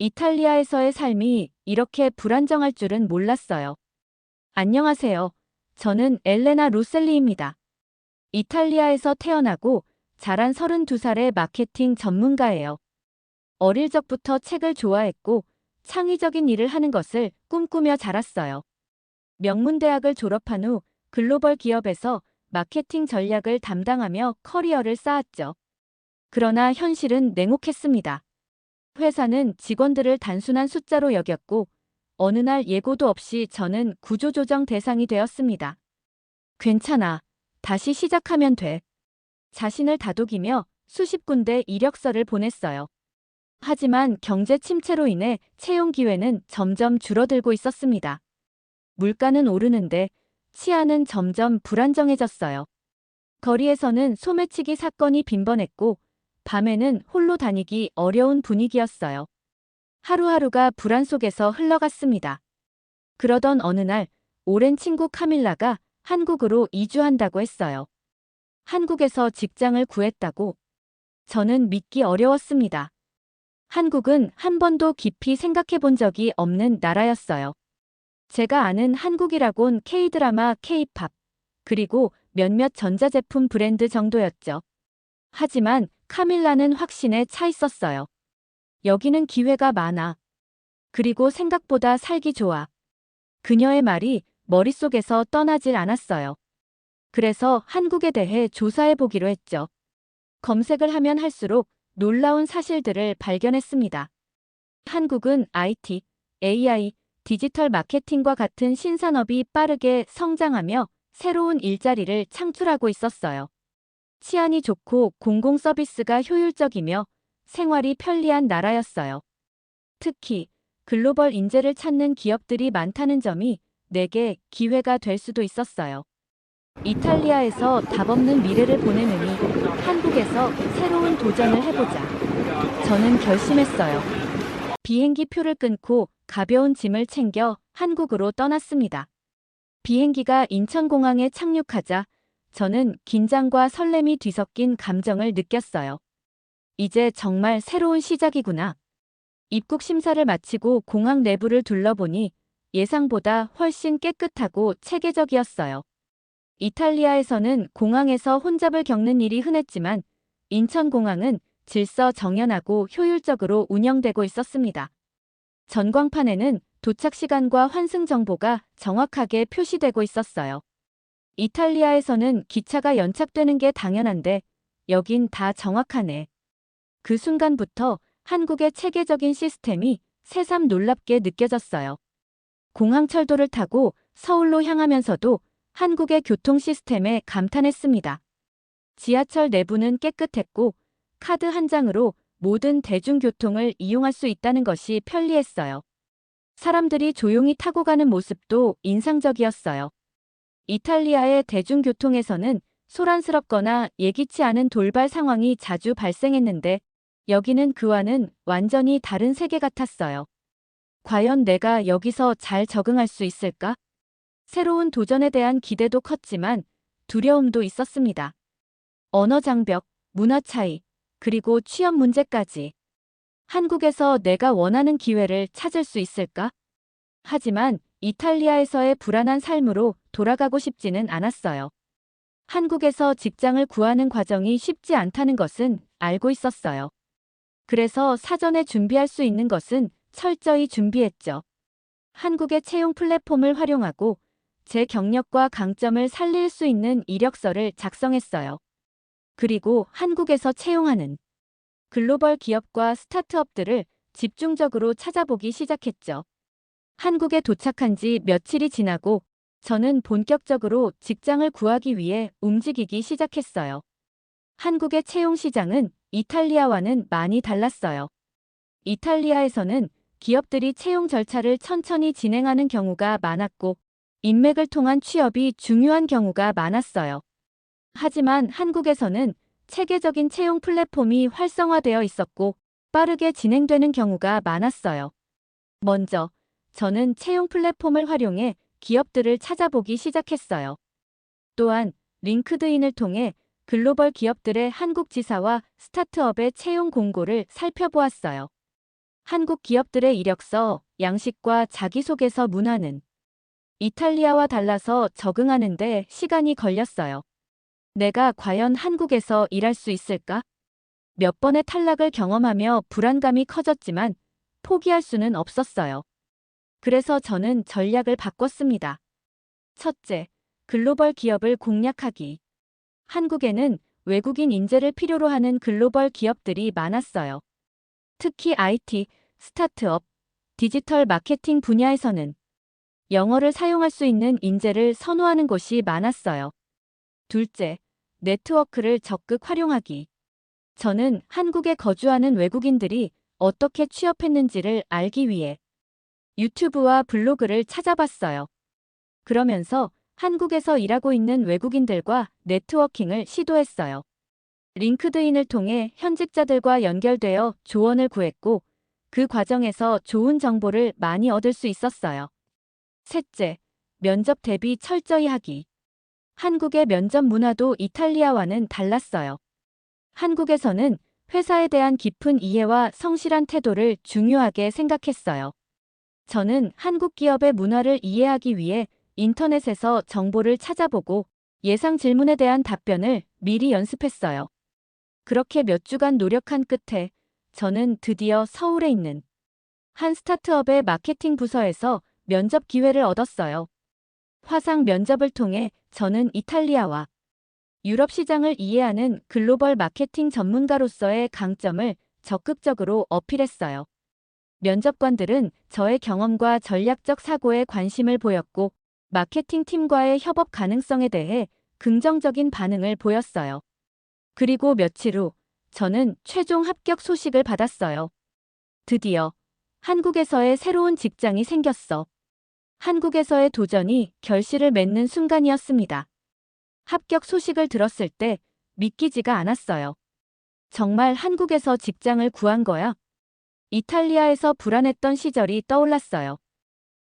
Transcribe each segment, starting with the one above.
이탈리아에서의 삶이 이렇게 불안정할 줄은 몰랐어요. 안녕하세요. 저는 엘레나 로셀리입니다. 이탈리아에서 태어나고 자란 32살의 마케팅 전문가예요. 어릴 적부터 책을 좋아했고 창의적인 일을 하는 것을 꿈꾸며 자랐어요. 명문대학을 졸업한 후 글로벌 기업에서 마케팅 전략을 담당하며 커리어를 쌓았죠. 그러나 현실은 냉혹했습니다. 회사는 직원들을 단순한 숫자로 여겼고 어느 날 예고도 없이 저는 구조조정 대상이 되었습니다. 괜찮아. 다시 시작하면 돼. 자신을 다독이며 수십 군데 이력서를 보냈어요. 하지만 경제 침체로 인해 채용 기회는 점점 줄어들고 있었습니다. 물가는 오르는데 치안은 점점 불안정해졌어요. 거리에서는 소매치기 사건이 빈번했고 밤에는 홀로 다니기 어려운 분위기였어요. 하루하루가 불안 속에서 흘러갔습니다. 그러던 어느 날 오랜 친구 카밀라가 한국으로 이주한다고 했어요. 한국에서 직장을 구했다고. 저는 믿기 어려웠습니다. 한국은 한 번도 깊이 생각해 본 적이 없는 나라였어요. 제가 아는 한국이라곤 K-드라마, K-팝, 그리고 몇몇 전자제품 브랜드 정도였죠. 하지만 카밀라는 확신에 차 있었어요. 여기는 기회가 많아. 그리고 생각보다 살기 좋아. 그녀의 말이 머릿속에서 떠나질 않았어요. 그래서 한국에 대해 조사해 보기로 했죠. 검색을 하면 할수록 놀라운 사실들을 발견했습니다. 한국은 IT, AI, 디지털 마케팅과 같은 신산업이 빠르게 성장하며 새로운 일자리를 창출하고 있었어요. 치안이 좋고 공공 서비스가 효율적이며 생활이 편리한 나라였어요. 특히 글로벌 인재를 찾는 기업들이 많다는 점이 내게 기회가 될 수도 있었어요. 이탈리아에서 답없는 미래를 보내느니 한국에서 새로운 도전을 해보자. 저는 결심했어요. 비행기 표를 끊고 가벼운 짐을 챙겨 한국으로 떠났습니다. 비행기가 인천공항에 착륙하자 저는 긴장과 설렘이 뒤섞인 감정을 느꼈어요. 이제 정말 새로운 시작이구나. 입국 심사를 마치고 공항 내부를 둘러보니 예상보다 훨씬 깨끗하고 체계적이었어요. 이탈리아에서는 공항에서 혼잡을 겪는 일이 흔했지만 인천공항은 질서 정연하고 효율적으로 운영되고 있었습니다. 전광판에는 도착 시간과 환승 정보가 정확하게 표시되고 있었어요. 이탈리아에서는 기차가 연착되는 게 당연한데 여긴 다 정확하네. 그 순간부터 한국의 체계적인 시스템이 새삼 놀랍게 느껴졌어요. 공항철도를 타고 서울로 향하면서도 한국의 교통 시스템에 감탄했습니다. 지하철 내부는 깨끗했고 카드 한 장으로 모든 대중교통을 이용할 수 있다는 것이 편리했어요. 사람들이 조용히 타고 가는 모습도 인상적이었어요. 이탈리아의 대중교통에서는 소란스럽거나 예기치 않은 돌발 상황이 자주 발생했는데 여기는 그와는 완전히 다른 세계 같았어요. 과연 내가 여기서 잘 적응할 수 있을까? 새로운 도전에 대한 기대도 컸지만 두려움도 있었습니다. 언어 장벽, 문화 차이, 그리고 취업 문제까지. 한국에서 내가 원하는 기회를 찾을 수 있을까? 하지만 이탈리아에서의 불안한 삶으로 돌아가고 싶지는 않았어요. 한국에서 직장을 구하는 과정이 쉽지 않다는 것은 알고 있었어요. 그래서 사전에 준비할 수 있는 것은 철저히 준비했죠. 한국의 채용 플랫폼을 활용하고 제 경력과 강점을 살릴 수 있는 이력서를 작성했어요. 그리고 한국에서 채용하는 글로벌 기업과 스타트업들을 집중적으로 찾아보기 시작했죠. 한국에 도착한 지 며칠이 지나고 저는 본격적으로 직장을 구하기 위해 움직이기 시작했어요. 한국의 채용 시장은 이탈리아와는 많이 달랐어요. 이탈리아에서는 기업들이 채용 절차를 천천히 진행하는 경우가 많았고 인맥을 통한 취업이 중요한 경우가 많았어요. 하지만 한국에서는 체계적인 채용 플랫폼이 활성화되어 있었고 빠르게 진행되는 경우가 많았어요. 먼저 저는 채용 플랫폼을 활용해 기업들을 찾아보기 시작했어요. 또한 링크드인을 통해 글로벌 기업들의 한국 지사와 스타트업의 채용 공고를 살펴보았어요. 한국 기업들의 이력서, 양식과 자기소개서 문화는 이탈리아와 달라서 적응하는데 시간이 걸렸어요. 내가 과연 한국에서 일할 수 있을까? 몇 번의 탈락을 경험하며 불안감이 커졌지만 포기할 수는 없었어요. 그래서 저는 전략을 바꿨습니다. 첫째, 글로벌 기업을 공략하기. 한국에는 외국인 인재를 필요로 하는 글로벌 기업들이 많았어요. 특히 IT, 스타트업, 디지털 마케팅 분야에서는 영어를 사용할 수 있는 인재를 선호하는 곳이 많았어요. 둘째, 네트워크를 적극 활용하기. 저는 한국에 거주하는 외국인들이 어떻게 취업했는지를 알기 위해 유튜브와 블로그를 찾아봤어요. 그러면서 한국에서 일하고 있는 외국인들과 네트워킹을 시도했어요. 링크드인을 통해 현직자들과 연결되어 조언을 구했고 그 과정에서 좋은 정보를 많이 얻을 수 있었어요. 셋째, 면접 대비 철저히 하기. 한국의 면접 문화도 이탈리아와는 달랐어요. 한국에서는 회사에 대한 깊은 이해와 성실한 태도를 중요하게 생각했어요. 저는 한국 기업의 문화를 이해하기 위해 인터넷에서 정보를 찾아보고 예상 질문에 대한 답변을 미리 연습했어요. 그렇게 몇 주간 노력한 끝에 저는 드디어 서울에 있는 한 스타트업의 마케팅 부서에서 면접 기회를 얻었어요. 화상 면접을 통해 저는 이탈리아와 유럽 시장을 이해하는 글로벌 마케팅 전문가로서의 강점을 적극적으로 어필했어요. 면접관들은 저의 경험과 전략적 사고에 관심을 보였고 마케팅 팀과의 협업 가능성에 대해 긍정적인 반응을 보였어요. 그리고 며칠 후 저는 최종 합격 소식을 받았어요. 드디어 한국에서의 새로운 직장이 생겼어. 한국에서의 도전이 결실을 맺는 순간이었습니다. 합격 소식을 들었을 때 믿기지가 않았어요. 정말 한국에서 직장을 구한 거야? 이탈리아에서 불안했던 시절이 떠올랐어요.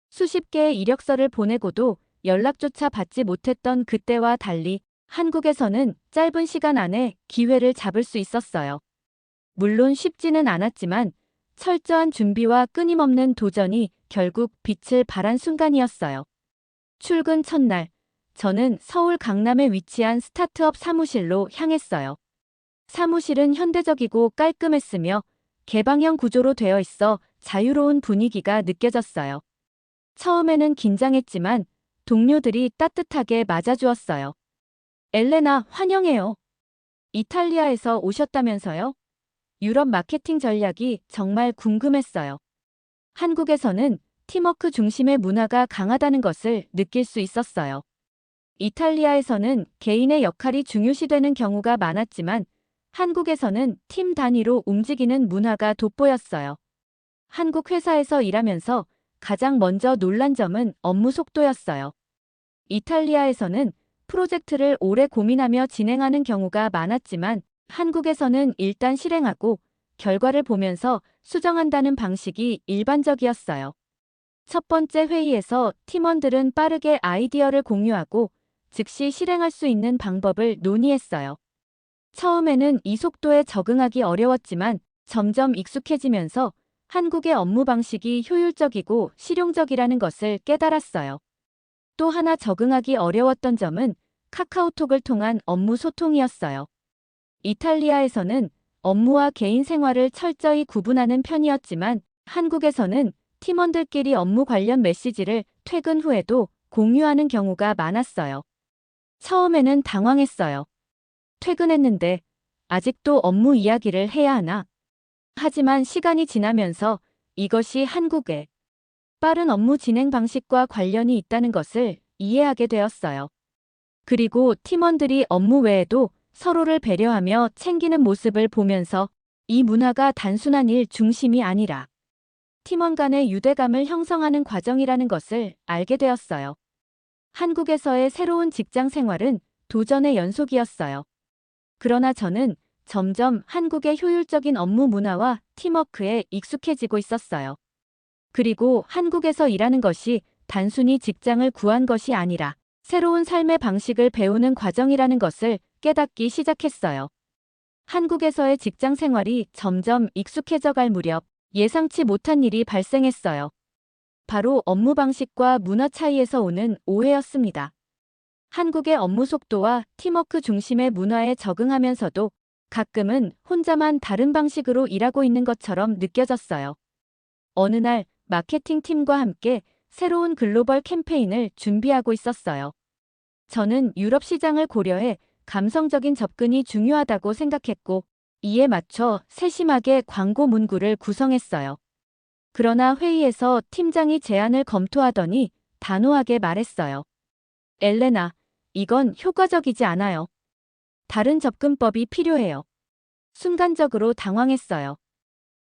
수십 개의 이력서를 보내고도 연락조차 받지 못했던 그때와 달리 한국에서는 짧은 시간 안에 기회를 잡을 수 있었어요. 물론 쉽지는 않았지만 철저한 준비와 끊임없는 도전이 결국 빛을 발한 순간이었어요. 출근 첫날, 저는 서울 강남에 위치한 스타트업 사무실로 향했어요. 사무실은 현대적이고 깔끔했으며 개방형 구조로 되어 있어 자유로운 분위기가 느껴졌어요. 처음에는 긴장했지만 동료들이 따뜻하게 맞아주었어요. 엘레나, 환영해요. 이탈리아에서 오셨다면서요? 유럽 마케팅 전략이 정말 궁금했어요. 한국에서는 팀워크 중심의 문화가 강하다는 것을 느낄 수 있었어요. 이탈리아에서는 개인의 역할이 중요시되는 경우가 많았지만 한국에서는 팀 단위로 움직이는 문화가 돋보였어요. 한국 회사에서 일하면서 가장 먼저 놀란 점은 업무 속도였어요. 이탈리아에서는 프로젝트를 오래 고민하며 진행하는 경우가 많았지만 한국에서는 일단 실행하고 결과를 보면서 수정한다는 방식이 일반적이었어요. 첫 번째 회의에서 팀원들은 빠르게 아이디어를 공유하고 즉시 실행할 수 있는 방법을 논의했어요. 처음에는 이 속도에 적응하기 어려웠지만 점점 익숙해지면서 한국의 업무 방식이 효율적이고 실용적이라는 것을 깨달았어요. 또 하나 적응하기 어려웠던 점은 카카오톡을 통한 업무 소통이었어요. 이탈리아에서는 업무와 개인 생활을 철저히 구분하는 편이었지만 한국에서는 팀원들끼리 업무 관련 메시지를 퇴근 후에도 공유하는 경우가 많았어요. 처음에는 당황했어요. 퇴근했는데 아직도 업무 이야기를 해야 하나? 하지만 시간이 지나면서 이것이 한국의 빠른 업무 진행 방식과 관련이 있다는 것을 이해하게 되었어요. 그리고 팀원들이 업무 외에도 서로를 배려하며 챙기는 모습을 보면서 이 문화가 단순한 일 중심이 아니라 팀원 간의 유대감을 형성하는 과정이라는 것을 알게 되었어요. 한국에서의 새로운 직장 생활은 도전의 연속이었어요. 그러나 저는 점점 한국의 효율적인 업무 문화와 팀워크에 익숙해지고 있었어요. 그리고 한국에서 일하는 것이 단순히 직장을 구한 것이 아니라 새로운 삶의 방식을 배우는 과정이라는 것을 깨닫기 시작했어요. 한국에서의 직장 생활이 점점 익숙해져 갈 무렵 예상치 못한 일이 발생했어요. 바로 업무 방식과 문화 차이에서 오는 오해였습니다. 한국의 업무 속도와 팀워크 중심의 문화에 적응하면서도 가끔은 혼자만 다른 방식으로 일하고 있는 것처럼 느껴졌어요. 어느 날 마케팅 팀과 함께 새로운 글로벌 캠페인을 준비하고 있었어요. 저는 유럽 시장을 고려해 감성적인 접근이 중요하다고 생각했고, 이에 맞춰 세심하게 광고 문구를 구성했어요. 그러나 회의에서 팀장이 제안을 검토하더니 단호하게 말했어요. 엘레나, 이건 효과적이지 않아요. 다른 접근법이 필요해요. 순간적으로 당황했어요.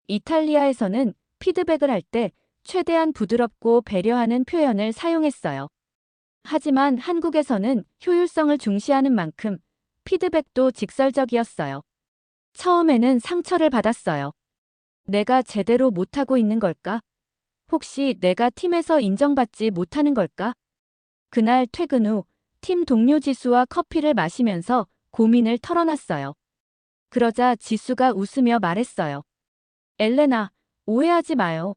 이탈리아에서는 피드백을 할 때 최대한 부드럽고 배려하는 표현을 사용했어요. 하지만 한국에서는 효율성을 중시하는 만큼 피드백도 직설적이었어요. 처음에는 상처를 받았어요. 내가 제대로 못하고 있는 걸까? 혹시 내가 팀에서 인정받지 못하는 걸까? 그날 퇴근 후 팀 동료 지수와 커피를 마시면서 고민을 털어놨어요. 그러자 지수가 웃으며 말했어요. 엘레나, 오해하지 마요.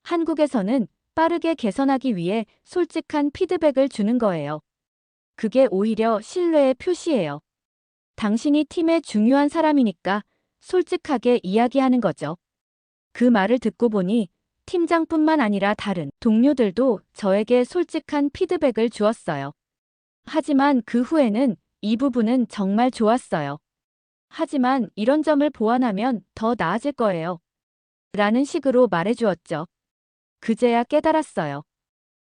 한국에서는 빠르게 개선하기 위해 솔직한 피드백을 주는 거예요. 그게 오히려 신뢰의 표시예요. 당신이 팀의 중요한 사람이니까 솔직하게 이야기하는 거죠. 그 말을 듣고 보니 팀장뿐만 아니라 다른 동료들도 저에게 솔직한 피드백을 주었어요. 하지만 그 후에는 이 부분은 정말 좋았어요. 하지만 이런 점을 보완하면 더 나아질 거예요. 라는 식으로 말해주었죠. 그제야 깨달았어요.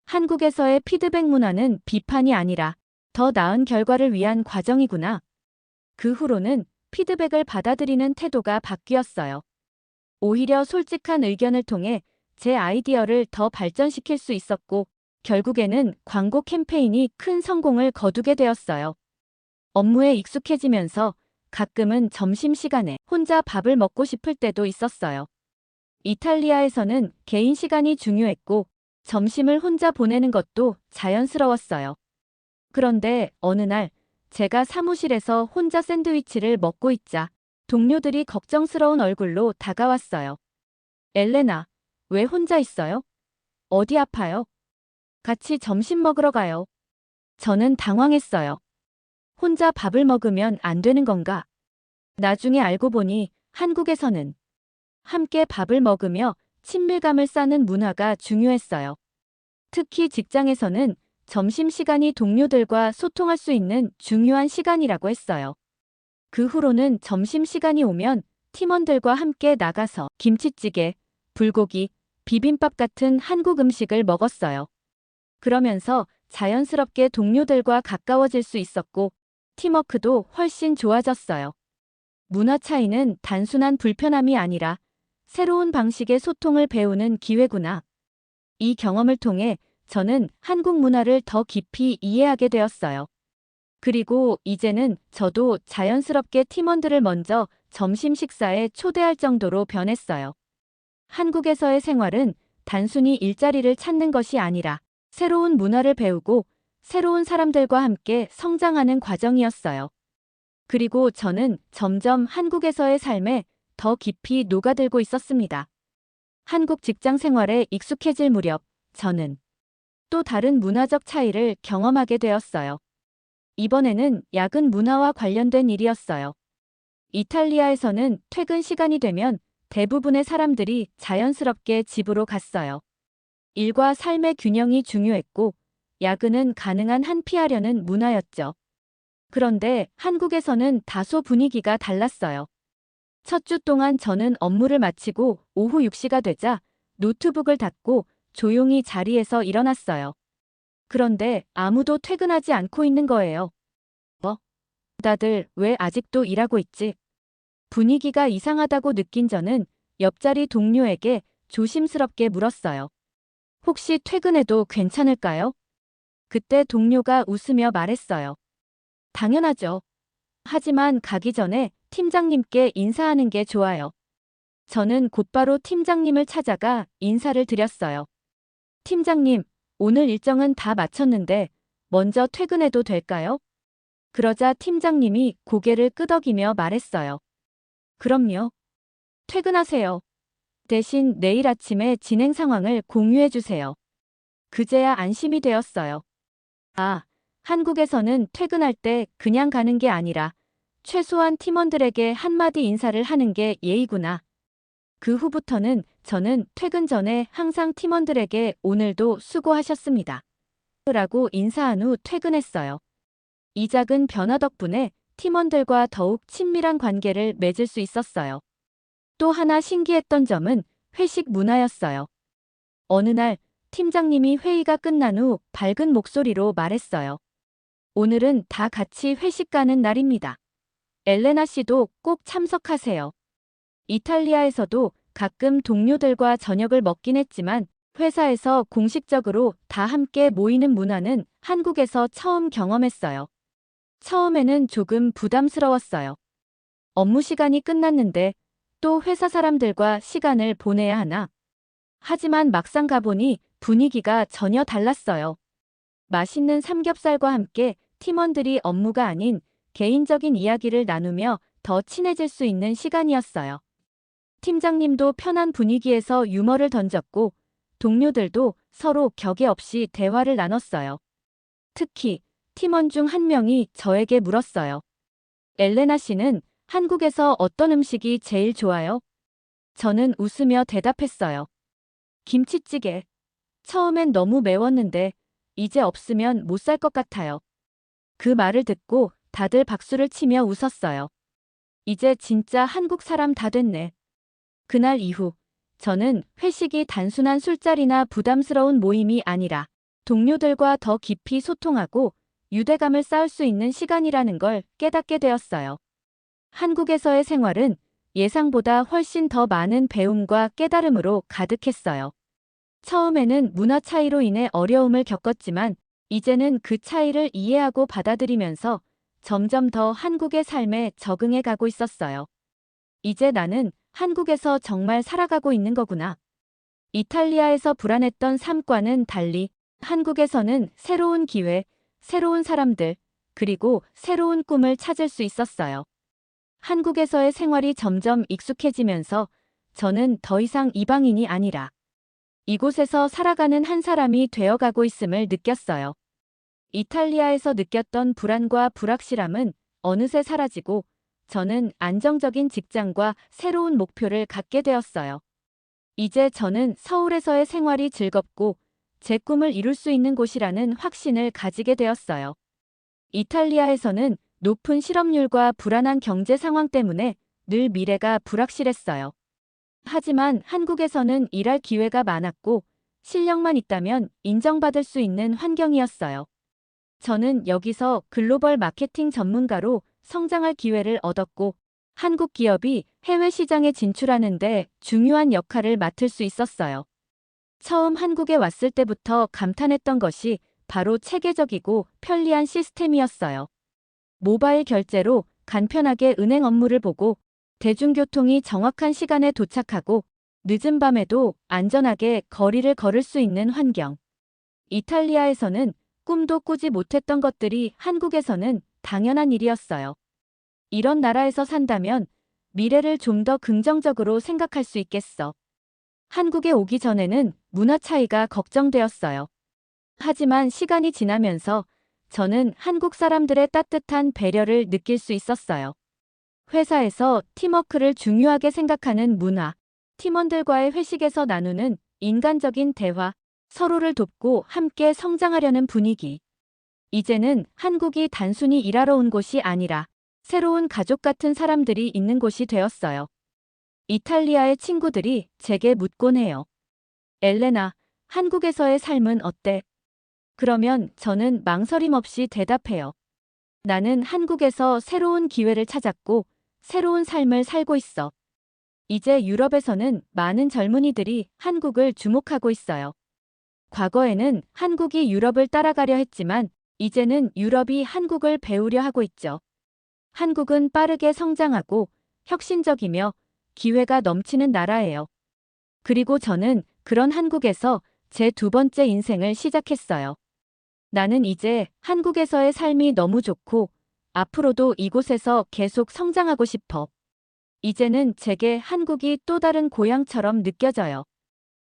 한국에서의 피드백 문화는 비판이 아니라 더 나은 결과를 위한 과정이구나. 그 후로는 피드백을 받아들이는 태도가 바뀌었어요. 오히려 솔직한 의견을 통해 제 아이디어를 더 발전시킬 수 있었고, 결국에는 광고 캠페인이 큰 성공을 거두게 되었어요. 업무에 익숙해지면서 가끔은 점심시간에 혼자 밥을 먹고 싶을 때도 있었어요. 이탈리아에서는 개인 시간이 중요했고, 점심을 혼자 보내는 것도 자연스러웠어요. 그런데 어느 날 제가 사무실에서 혼자 샌드위치를 먹고 있자 동료들이 걱정스러운 얼굴로 다가왔어요. 엘레나, 왜 혼자 있어요? 어디 아파요? 같이 점심 먹으러 가요. 저는 당황했어요. 혼자 밥을 먹으면 안 되는 건가? 나중에 알고 보니 한국에서는 함께 밥을 먹으며 친밀감을 쌓는 문화가 중요했어요. 특히 직장에서는 점심시간이 동료들과 소통할 수 있는 중요한 시간이라고 했어요. 그 후로는 점심시간이 오면 팀원들과 함께 나가서 김치찌개, 불고기, 비빔밥 같은 한국 음식을 먹었어요. 그러면서 자연스럽게 동료들과 가까워질 수 있었고, 팀워크도 훨씬 좋아졌어요. 문화 차이는 단순한 불편함이 아니라 새로운 방식의 소통을 배우는 기회구나. 이 경험을 통해 저는 한국 문화를 더 깊이 이해하게 되었어요. 그리고 이제는 저도 자연스럽게 팀원들을 먼저 점심 식사에 초대할 정도로 변했어요. 한국에서의 생활은 단순히 일자리를 찾는 것이 아니라 새로운 문화를 배우고 새로운 사람들과 함께 성장하는 과정이었어요. 그리고 저는 점점 한국에서의 삶에 더 깊이 녹아들고 있었습니다. 한국 직장 생활에 익숙해질 무렵 저는 또 다른 문화적 차이를 경험하게 되었어요. 이번에는 야근 문화와 관련된 일이었어요. 이탈리아에서는 퇴근 시간이 되면 대부분의 사람들이 자연스럽게 집으로 갔어요. 일과 삶의 균형이 중요했고, 야근은 가능한 한 피하려는 문화였죠. 그런데 한국에서는 다소 분위기가 달랐어요. 첫 주 동안 저는 업무를 마치고 오후 6시가 되자 노트북을 닫고 조용히 자리에서 일어났어요. 그런데 아무도 퇴근하지 않고 있는 거예요. 다들 왜 아직도 일하고 있지? 분위기가 이상하다고 느낀 저는 옆자리 동료에게 조심스럽게 물었어요. 혹시 퇴근해도 괜찮을까요? 그때 동료가 웃으며 말했어요. 당연하죠. 하지만 가기 전에 팀장님께 인사하는 게 좋아요. 저는 곧바로 팀장님을 찾아가 인사를 드렸어요. 팀장님, 오늘 일정은 다 마쳤는데 먼저 퇴근해도 될까요? 그러자 팀장님이 고개를 끄덕이며 말했어요. 그럼요. 퇴근하세요. 대신 내일 아침에 진행 상황을 공유해 주세요. 그제야 안심이 되었어요. 아, 한국에서는 퇴근할 때 그냥 가는 게 아니라 최소한 팀원들에게 한마디 인사를 하는 게 예의구나. 그 후부터는 저는 퇴근 전에 항상 팀원들에게 오늘도 수고하셨습니다. 라고 인사한 후 퇴근했어요. 이 작은 변화 덕분에 팀원들과 더욱 친밀한 관계를 맺을 수 있었어요. 또 하나 신기했던 점은 회식 문화였어요. 어느 날 팀장님이 회의가 끝난 후 밝은 목소리로 말했어요. 오늘은 다 같이 회식 가는 날입니다. 엘레나 씨도 꼭 참석하세요. 이탈리아에서도 가끔 동료들과 저녁을 먹긴 했지만 회사에서 공식적으로 다 함께 모이는 문화는 한국에서 처음 경험했어요. 처음에는 조금 부담스러웠어요. 업무 시간이 끝났는데 또 회사 사람들과 시간을 보내야 하나? 하지만 막상 가보니 분위기가 전혀 달랐어요. 맛있는 삼겹살과 함께 팀원들이 업무가 아닌 개인적인 이야기를 나누며 더 친해질 수 있는 시간이었어요. 팀장님도 편한 분위기에서 유머를 던졌고 동료들도 서로 격의 없이 대화를 나눴어요. 특히 팀원 중 한 명이 저에게 물었어요. 엘레나 씨는 한국에서 어떤 음식이 제일 좋아요? 저는 웃으며 대답했어요. 김치찌개. 처음엔 너무 매웠는데 이제 없으면 못 살 것 같아요. 그 말을 듣고 다들 박수를 치며 웃었어요. 이제 진짜 한국 사람 다 됐네. 그날 이후 저는 회식이 단순한 술자리나 부담스러운 모임이 아니라 동료들과 더 깊이 소통하고 유대감을 쌓을 수 있는 시간이라는 걸 깨닫게 되었어요. 한국에서의 생활은 예상보다 훨씬 더 많은 배움과 깨달음으로 가득했어요. 처음에는 문화 차이로 인해 어려움을 겪었지만 이제는 그 차이를 이해하고 받아들이면서 점점 더 한국의 삶에 적응해 가고 있었어요. 이제 나는 한국에서 정말 살아가고 있는 거구나. 이탈리아에서 불안했던 삶과는 달리 한국에서는 새로운 기회, 새로운 사람들, 그리고 새로운 꿈을 찾을 수 있었어요. 한국에서의 생활이 점점 익숙해지면서 저는 더 이상 이방인이 아니라 이곳에서 살아가는 한 사람이 되어가고 있음을 느꼈어요. 이탈리아에서 느꼈던 불안과 불확실함은 어느새 사라지고 저는 안정적인 직장과 새로운 목표를 갖게 되었어요. 이제 저는 서울에서의 생활이 즐겁고 제 꿈을 이룰 수 있는 곳이라는 확신을 가지게 되었어요. 이탈리아에서는 높은 실업률과 불안한 경제 상황 때문에 늘 미래가 불확실했어요. 하지만 한국에서는 일할 기회가 많았고 실력만 있다면 인정받을 수 있는 환경이었어요. 저는 여기서 글로벌 마케팅 전문가로 성장할 기회를 얻었고 한국 기업이 해외 시장에 진출하는 데 중요한 역할을 맡을 수 있었어요. 처음 한국에 왔을 때부터 감탄했던 것이 바로 체계적이고 편리한 시스템이었어요. 모바일 결제로 간편하게 은행 업무를 보고 대중교통이 정확한 시간에 도착하고 늦은 밤에도 안전하게 거리를 걸을 수 있는 환경. 이탈리아에서는 꿈도 꾸지 못했던 것들이 한국에서는 당연한 일이었어요. 이런 나라에서 산다면 미래를 좀 더 긍정적으로 생각할 수 있겠어. 한국에 오기 전에는 문화 차이가 걱정되었어요. 하지만 시간이 지나면서 저는 한국 사람들의 따뜻한 배려를 느낄 수 있었어요. 회사에서 팀워크를 중요하게 생각하는 문화, 팀원들과의 회식에서 나누는 인간적인 대화, 서로를 돕고 함께 성장하려는 분위기. 이제는 한국이 단순히 일하러 온 곳이 아니라 새로운 가족 같은 사람들이 있는 곳이 되었어요. 이탈리아의 친구들이 제게 묻곤 해요. 엘레나, 한국에서의 삶은 어때? 그러면 저는 망설임 없이 대답해요. 나는 한국에서 새로운 기회를 찾았고 새로운 삶을 살고 있어. 이제 유럽에서는 많은 젊은이들이 한국을 주목하고 있어요. 과거에는 한국이 유럽을 따라가려 했지만 이제는 유럽이 한국을 배우려 하고 있죠. 한국은 빠르게 성장하고 혁신적이며 기회가 넘치는 나라예요. 그리고 저는 그런 한국에서 제 두 번째 인생을 시작했어요. 나는 이제 한국에서의 삶이 너무 좋고 앞으로도 이곳에서 계속 성장하고 싶어. 이제는 제게 한국이 또 다른 고향처럼 느껴져요.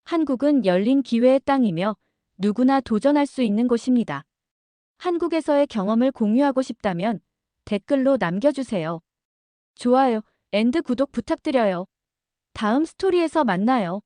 한국은 열린 기회의 땅이며 누구나 도전할 수 있는 곳입니다. 한국에서의 경험을 공유하고 싶다면 댓글로 남겨주세요. 좋아요, 앤드 구독 부탁드려요. 다음 스토리에서 만나요.